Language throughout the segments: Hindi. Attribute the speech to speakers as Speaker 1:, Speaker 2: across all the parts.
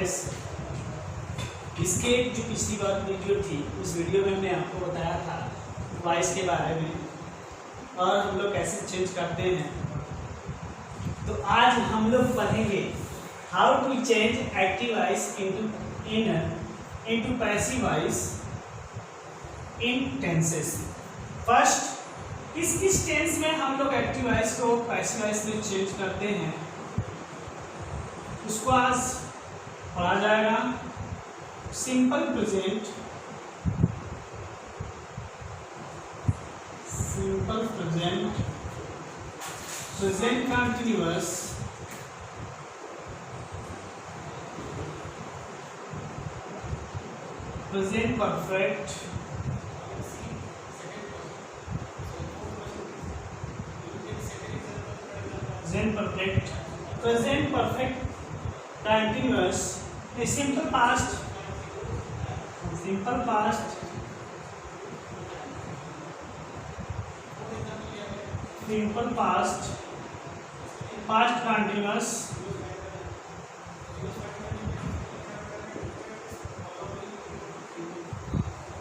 Speaker 1: प्रोग्रेस। इसके जो पिछली बार वीडियो थी उस वीडियो में मैंने आपको बताया था वॉइस के बारे में और हम लोग कैसे चेंज करते हैं। तो आज हम लोग पढ़ेंगे how to change active voice into passive voice in tenses. First, किस टेंस में हम लोग एक्टिव वॉइस को पैसिव वॉइस में चेंज करते हैं उसको आज पढ़ा जाएगा। Simple present, present continuous, present perfect, present perfect continuous, simple past, past continuous,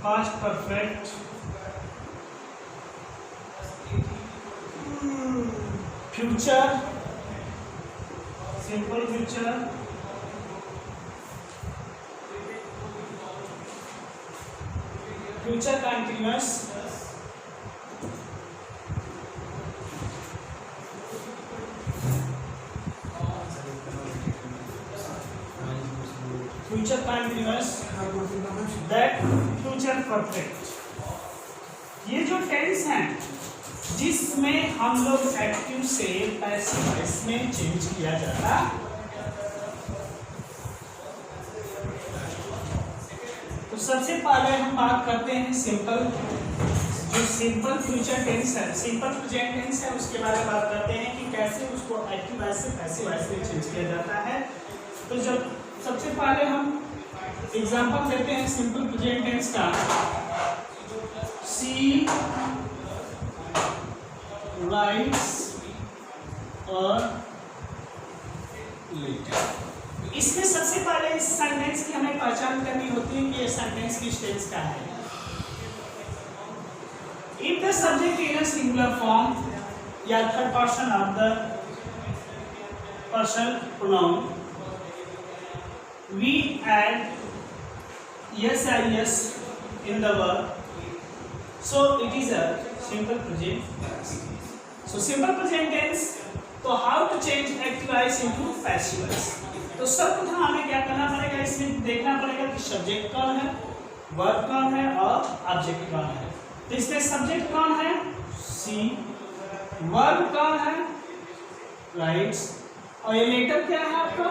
Speaker 1: past perfect, future, simple future, future continuous, future continuous, that future perfect. ये जो टेंस हैं जिसमें हम लोग एक्टिव से पैसिव वॉइस में चेंज किया जाता। तो सबसे पहले हम बात करते हैं सिंपल फ्यूचर टेंस है, सिंपल प्रेजेंट टेंस है, उसके बारे में बात करते हैं कि कैसे उसको एक्टिव वॉइस से पैसिव वॉइस में चेंज किया जाता है। तो जब सबसे पहले हम एग्जांपल देते हैं सिंपल प्रेजेंट टेंस का। सी राइट्स और लेटर। इसमें सबसे पहले इस सेंटेंस की हमें पहचान करनी होती है कि ये सेंटेंस किस टेंस का है। If the subject in a singular form या third person of the person pronoun we add yes in the verb, so it is a simple present tense. So simple present tense, तो how to change active voice into passive voice। तो सर्वप्रथम हमें क्या करना पड़ेगा, इसमें देखना पड़ेगा कि सब्जेक्ट कौन है, वर्ब कौन है और ऑब्जेक्ट कौन है। तो इसमें सब्जेक्ट कौन है, सी, वर्ब कौन है, राइट्स, और ये लेटर क्या है आपका।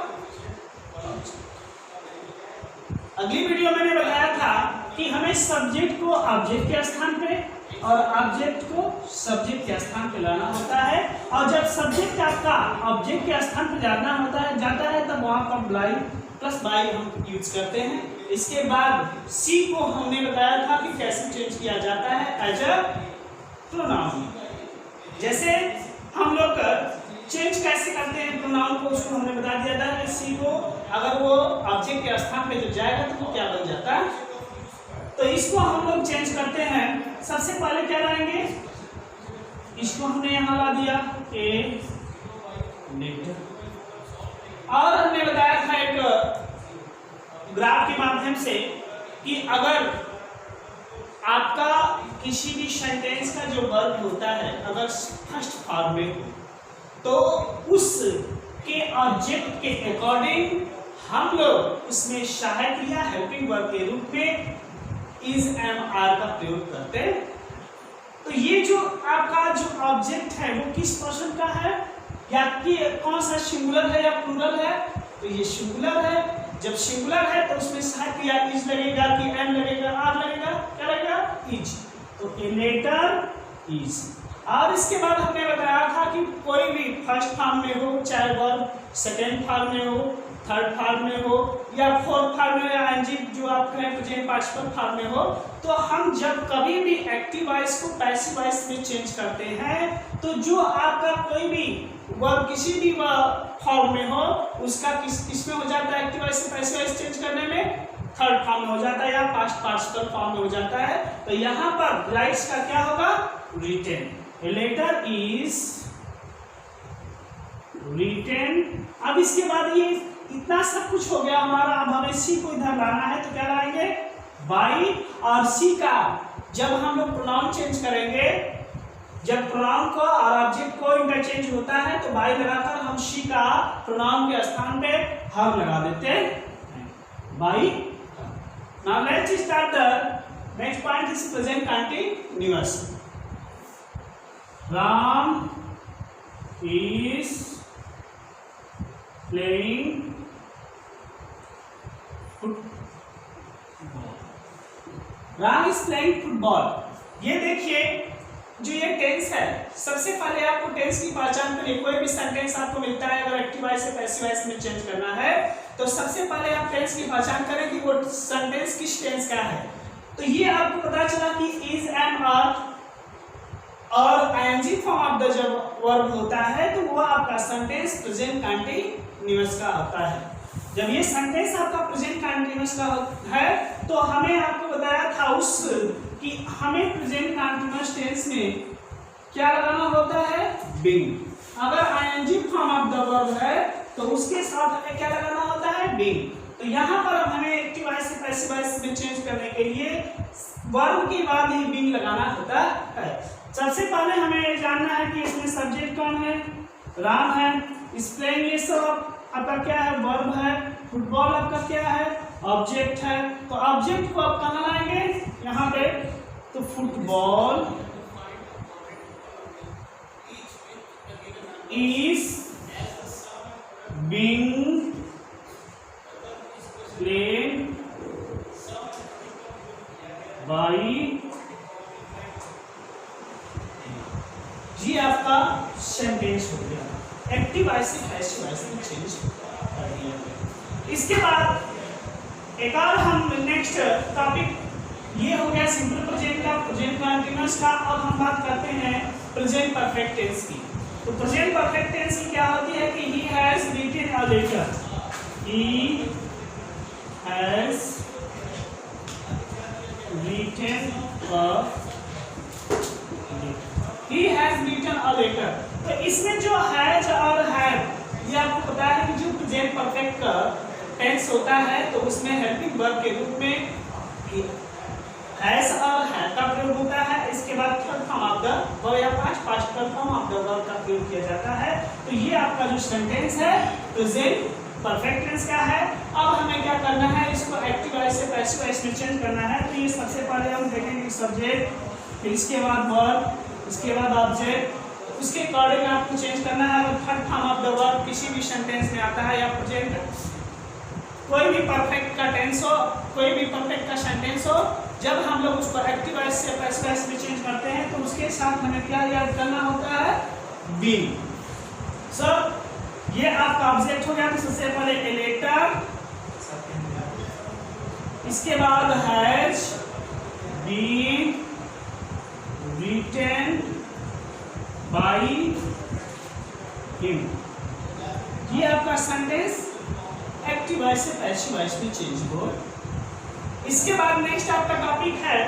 Speaker 1: अगली वीडियो मैंने बताया था कि हमें सब्जेक्ट को ऑब्जेक्ट के स्थान पे और ऑब्जेक्ट को सब्जेक्ट के स्थान पे लाना होता है, और जब सब्जेक्ट आपका ऑब्जेक्ट के स्थान पे जाता है तब वहां पर बाई प्लस बाई हम यूज करते हैं। इसके बाद सी को हमने बताया था कि कैसे चेंज किया जाता है एज अ प्रोनाउन। जैसे हम लोग चेंज कैसे करते हैं प्रोनाउन को, उसको हमने बता दिया था कि सी को अगर वो ऑब्जेक्ट के स्थान पे जब जाएगा तो वो क्या बन जाता है। तो इसको हम लोग चेंज करते हैं। सबसे पहले क्या लाएंगे, इसको हमने यहाँ ला दिया ए लेटर, और हमने बताया था एक ग्राफ के माध्यम से कि अगर आपका किसी भी सेंटेंस का जो वर्ब होता है अगर फर्स्ट फॉर्म में हो तो उसके ऑब्जेक्ट के अकॉर्डिंग हम लोग उसमें सहायक या हेल्पिंग वर्ब के रूप में इज एम आर का प्रयोग करते हैं। तो ये जो आपका जो ऑब्जेक्ट है वो किस पर्सन का है, या कि कौन सा सिंगुलर है या प्लूरल है। तो ये सिंगुलर है। जब सिंगुलर है तो उसमें सहायक या इज लगेगा कि एम लगेगा, आर लगेगा, क्या लगेगा, इज। तो ए लेटर इज। और इसके बाद हमने बताया था कि कोई भी फर्स्ट फॉर्म में हो, चाहे वर्ब सेकेंड फॉर्म में हो, थर्ड फॉर्म में हो या फोर्थ फॉर्म में, या एनजी जो आप कहें प्रेजेंट पार्टिसिपल फॉर्म में हो, तो हम जब कभी भी एक्टिव वॉइस को पैसिव वॉइस में चेंज करते हैं तो जो आपका कोई भी वर्ब किसी भी फॉर्म में हो उसका किस में हो जाता है, एक्टिव वॉइस से पैसिव वॉइस थर्ड फॉर्म में हो जाता है या पास्ट पार्टिसिपल फॉर्म में हो जाता है। तो यहाँ पर राइट्स का क्या होगा, written. A letter is written. अब इसके बाद ये इतना सब कुछ हो गया हमारा, अब हमें सी को इधर लाना है, तो क्या लाएंगे, बाई। और सी का जब हम लोग प्रोनाउन चेंज करेंगे, जब प्रोनाउन को और ऑब्जेक्ट को इंटरचेंज होता है तो बाई लगाकर हम शी का प्रोनाउन के स्थान पे हर लगा देते हैं, by. Now let's start the next point is present continuous. Ram is playing Ram is playing football. ये देखिए जो ये टेंस है, सबसे पहले आपको टेंस की पहचान करनी। कोई भी सेंटेंस आपको मिलता है, अगर एक्टिव वॉइस से पैसिव वॉइस में चेंज करना है तो सबसे पहले आप टेंस की पहचान करें कि वो सेंटेंस किस टेंस का है। तो ये आपको पता चला कि इज एंड आर और आईएनजी फॉर्म ऑफ द जब वर्ब होता है तो वो आपका सेंटेंस प्रेजेंट कंटीन्यूअस का होता है। जब ये सेंटेंस आपका प्रेजेंट कंटीन्यूअस का है तो हमें आपको बताया था उस कि हमें प्रेजेंट कंटीन्यूअस टेंस में क्या लगाना होता है, बीइंग। अगर ING form of the verb है तो उसके साथ हमें क्या लगाना होता है, बीइंग। तो यहाँ पर अब हमें एक्टिव वॉइस से पैसिव वॉइस में चेंज करने के लिए वर्ब के बाद ही बीइंग लगाना होता है। सबसे पहले हमें जानना है कि इसमें सब्जेक्ट कौन है, राम है। इस प्लेइंग ये सब आपका क्या है, वर्ब है। फुटबॉल आपका क्या है, ऑब्जेक्ट है। तो ऑब्जेक्ट को आप कहाँ लाएंगे, यहाँ पे। तो football is being played by, ये आपका सेंटेंस हो गया। एक्टिव वॉइस से पैसिव वॉइस में चेंज कर दिया। इसके बाद एक और हम नेक्स्ट टॉपिक, ये हो गया सिंपल प्रेजेंट का, प्रेजेंट कंटीन्यूअस का। अब हम बात करते हैं प्रेजेंट परफेक्ट टेंस की। तो प्रेजेंट परफेक्ट टेंस की क्या होती है कि he has written a letter, he has written he has written a letter। तो इसमें जो हैज और हैव, ये आपको पता है कि जो प्रेजेंट परफेक्ट का टेंस होता है तो उसमें हेल्पिंग वर्ब के रूप में हैज और हैव का प्रयोग होता है। इसके बाद third form of the verb या past participle form of the verb का प्रयोग किया जाता है। तो ये आपका जो सेंटेंस है प्रेजेंट परफेक्ट टेंस का है। अब हमें क्या करना है, इसको एक्टिव वॉइस से पैसिव वॉइस में चेंज करना है। तो ये सबसे पहले हम देखेंगे सब्जेक्ट, फिर इसके बाद वर्ब, इसके बाद ऑब्जेक्ट, उसके अकॉर्डिंग आपको चेंज करना है। अगर third form of the verb किसी भी सेंटेंस में आता है या प्रेजेंट कोई भी परफेक्ट का टेंस हो, कोई भी परफेक्ट का सेंटेंस हो, जब हम लोग उसको एक्टिव वॉइस से पैसिव वॉइस में चेंज करते हैं तो उसके साथ हमें क्या याद करना होता है, बीइंग। सो ये आपका ऑब्जेक्ट हो गया। तो सबसे पहले ए लेटर, इसके बाद has been written by him। ये आपका सेंटेंस एक्टिव वॉइस से पैसिव वॉइस में चेंज हो। इसके बाद नेक्स्ट आपका टॉपिक है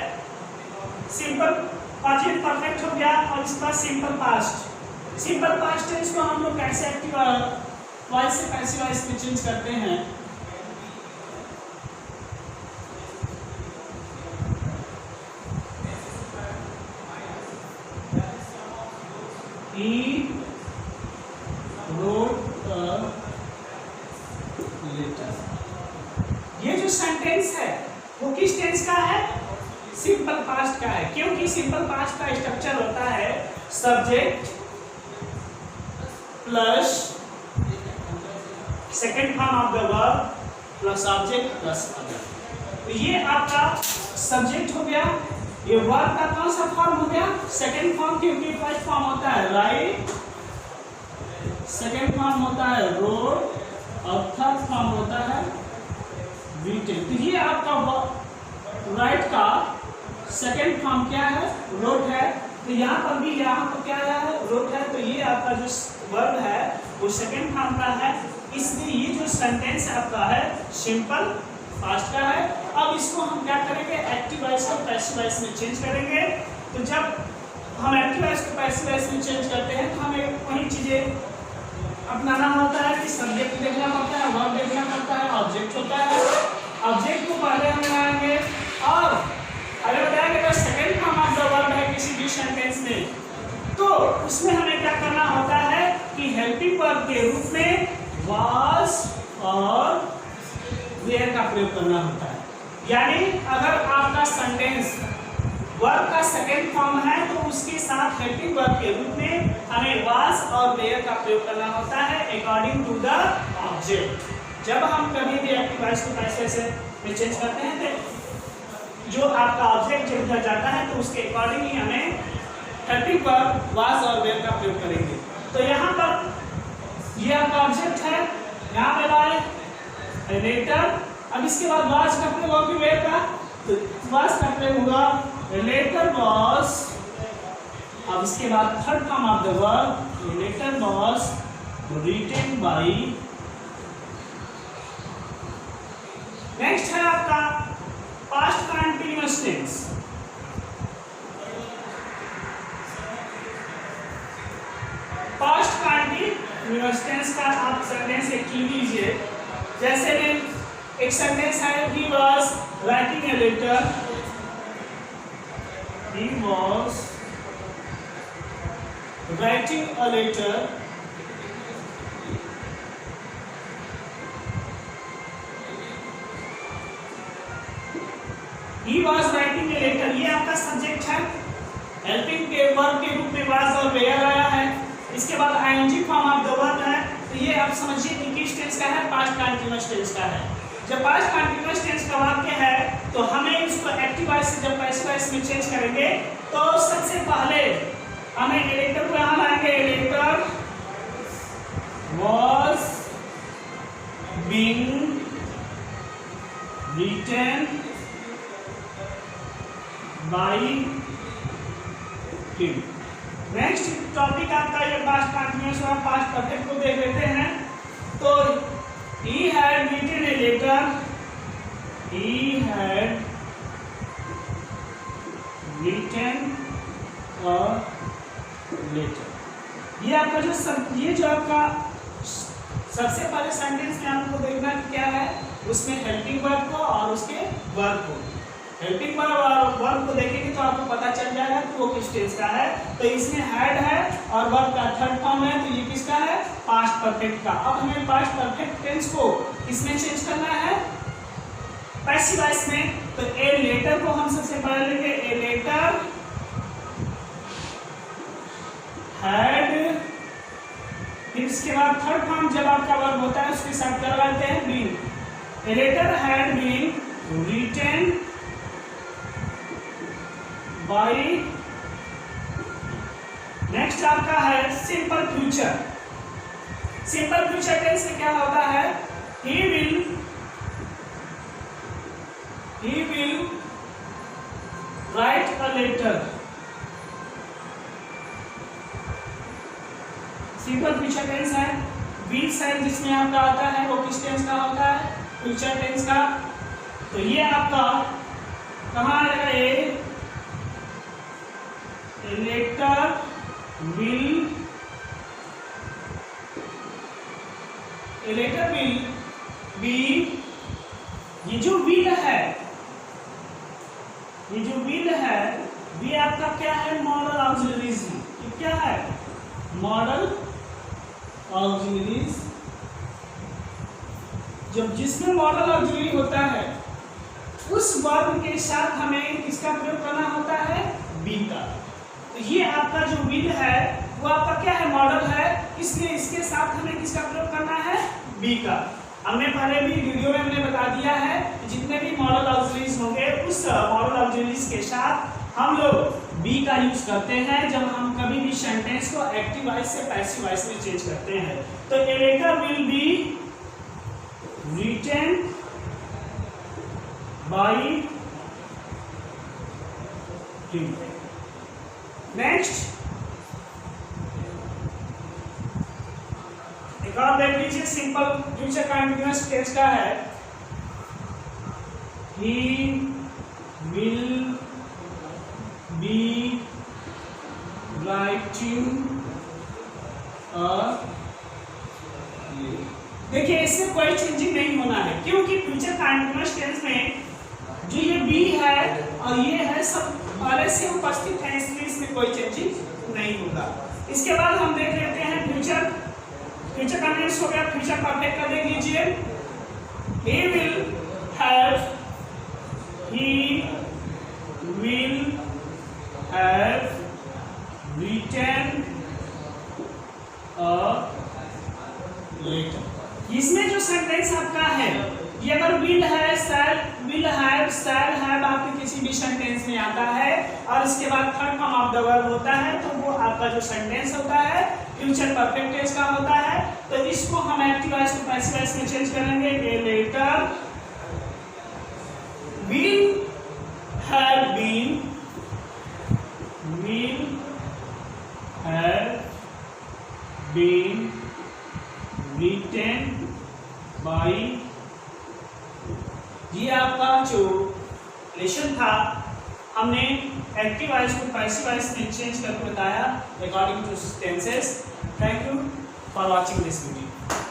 Speaker 1: सिंपल प्रेजेंट परफेक्ट हो गया और इसके बाद simple past. Simple past tense को हम लोग कैसे एक्टिव वॉइस से पैसिव वॉइस में चेंज करते हैं। He wrote a letter। ये जो सेंटेंस है वो किस टेंस का है, सिंपल पास्ट का है। क्योंकि सिंपल पास्ट का स्ट्रक्चर होता है subject plus second form of the verb plus object plus other. तो ये आपका सब्जेक्ट हो गया। ये वर्ब का कौन सा फॉर्म हो गया, सेकेंड फॉर्म, क्योंकि फर्स्ट फॉर्म होता है राइट, सेकेंड फॉर्म होता है रोट और थर्ड फॉर्म होता है रिटन। तो ये आपका राइट का सेकेंड फॉर्म क्या है, रोट है। तो यहाँ पर भी यहाँ पर क्या है, रोट है। तो ये आपका जो वर्ब है वो सेकेंड फॉर्म का है, इसलिए ये जो सेंटेंस आपका है सिंपल पास्ट का है। अब इसको हम क्या करेंगे, एक्टिव वॉइस को पैसिव वॉइस में चेंज करेंगे। तो जब हम एक्टिव वॉइस को पैसिव वॉइस में चेंज करते हैं तो हमें वही चीजें अपनाना होता है कि सब्जेक्ट देखना पड़ता है, वर्ब देखना पड़ता है, ऑब्जेक्ट होता है। ऑब्जेक्ट को पहले हम लगाएंगे और अगर बताएंगे अगर second form of the verb है किसी भी सेंटेंस में तो उसमें हमें क्या करना होता है कि हेल्पिंग वर्ब के रूप में वाज और वेयर का प्रयोग करना होता है। यानी अगर आपका सेंटेंस वर्ब का सेकंड फॉर्म है तो उसके साथ हेल्पिंग वर्ब के रूप में हमें वाज और वेयर का प्रयोग करना होता है अकॉर्डिंग टू द ऑब्जेक्ट। जब हम कभी भी एक्टिव वॉइस को पैसे में चेंज करते हैं तो जो आपका ऑब्जेक्ट जब उधर जाता है तो उसके अकॉर्डिंग ही हमें हेल्पिंग वर्ब वाज और वेयर का प्रयोग करेंगे। तो यहाँ पर ये आपका ऑब्जेक्ट है, यहाँ पे लाए लेटर। अब इसके बाद वाज का प्रयोग होगा वेयर का, तो वाज का प्रयोग होगा लेटर वाज। अब इसके बाद third form of the verb letter was written by. Next है आपका past continuous tense. Past continuous tense का आप सेंटेंस एक लिख लीजिए। जैसे एक सेंटेंस है he was writing a letter, he was writing a letter, he was writing a letter। ये आपका सब्जेक्ट है, हेल्पिंग के वर्ब के रूप में वाज और वेयर आया है। इसके बाद ING form of the verb है, तो ये आप समझिए कि किस टेंस का है, पास्ट कंटीन्यूअस टेंस का है। जब पास्ट कंटीन्यूअस टेंस का वाक्य है तो हमें इसको एक्टिव वॉइस से जब पैसिव वॉइस में चेंज करेंगे तो सबसे पहले हमें लेटर को यहां लाएंगे। Letter was being written by him. Next topic आपका ये पास्ट कंटीन्यूअस और पास्ट परफेक्ट को देख लेते हैं। तो he had written a letter, he had written a letter। ये आपका जो आपका सबसे पहले सेंटेंस में आपको देखना क्या है, उसमें हेल्पिंग वर्ब को और उसके वर्ब को। हेल्पिंग वर्ब और वर्ब को देखेंगे तो आपको पता चल जाएगा कि वो किस टेंस का है। तो इसमें हैड है और वर्ब का थर्ड फॉर्म है, तो ये किसका है, पास्ट परफेक्ट का। अब हमें पास्ट परफेक्ट टेंस को किसमें चेंज करना है, पैसिव वॉइस में। तो ए लेटर को हम सबसे पहले लेंगे, ए लेटर हैड, फिर इसके बाद थर्ड फॉर्म जब आपका वर्ब होता है उसके साथ क्या लगाते हैं, been. A letter had been written by. Next आपका है simple future. Simple future tense में क्या होता है, he will write a letter। Simple future tense है, will साइन जिसमें आपका आता है वो किस टेंस का होता है, फ्यूचर टेंस का। तो ये आपका कहाँ आएगा, ये letter will, letter will be. ये जो विल है, ये जो विल है ये आपका क्या है, मॉडल ऑक्सिलरीज है। ये क्या है, मॉडल ऑक्सिलरीज। जब जिसमें मॉडल ऑक्सिलरी होता है उस वर्ब के साथ हमें किसका प्रयोग करना होता है, बी का। तो ये आपका जो विल है वो आपका क्या है, मॉडल है, इसलिए इसके साथ हमें किसका प्रयोग करना है, बी का। हमने पहले भी वीडियो में हमने बता दिया है जितने भी मॉडल ऑक्सिलरीज होंगे उस मॉडल ऑक्सिलरीज के साथ हम लोग बी का यूज करते हैं जब हम कभी भी सेंटेंस को एक्टिव वॉइस से पैसिव वॉइस में चेंज करते हैं। तो a letter will be written by him. Next एक और देख लीजिए, सिंपल फ्यूचर कंटीन्यूअस टेंस का है, he will be writing a देखिए इससे कोई चेंजिंग नहीं होना है क्योंकि फ्यूचर कंटीन्यूअस टेंस में जो ये बी है और ये है सब पहले से उपस्थित है, इसलिए इसमें कोई चेंजिंग नहीं होगा। इसके बाद हम देख लेते हैं फ्यूचर कंटीन्यूअस हो गया, फ्यूचर परफेक्ट का देख लीजिए। he will have written a letter। इसमें जो सेंटेंस आपका है ये अगर will है, will have, shall have आपके किसी भी सेंटेंस में आता है और इसके बाद third form of the verb होता है तो वो आपका जो सेंटेंस होता है फ्यूचर परफेक्ट टेंस का होता है। तो इसको हम एक्टिव वॉइस को पैसिव वॉइस में चेंज करेंगे। A letter will have been written by, ये आपका जो लेसन था हमने एक्टिव वॉइस को पैसिव वॉइस में चेंज करके बताया according to tenses. Thank you for watching this video.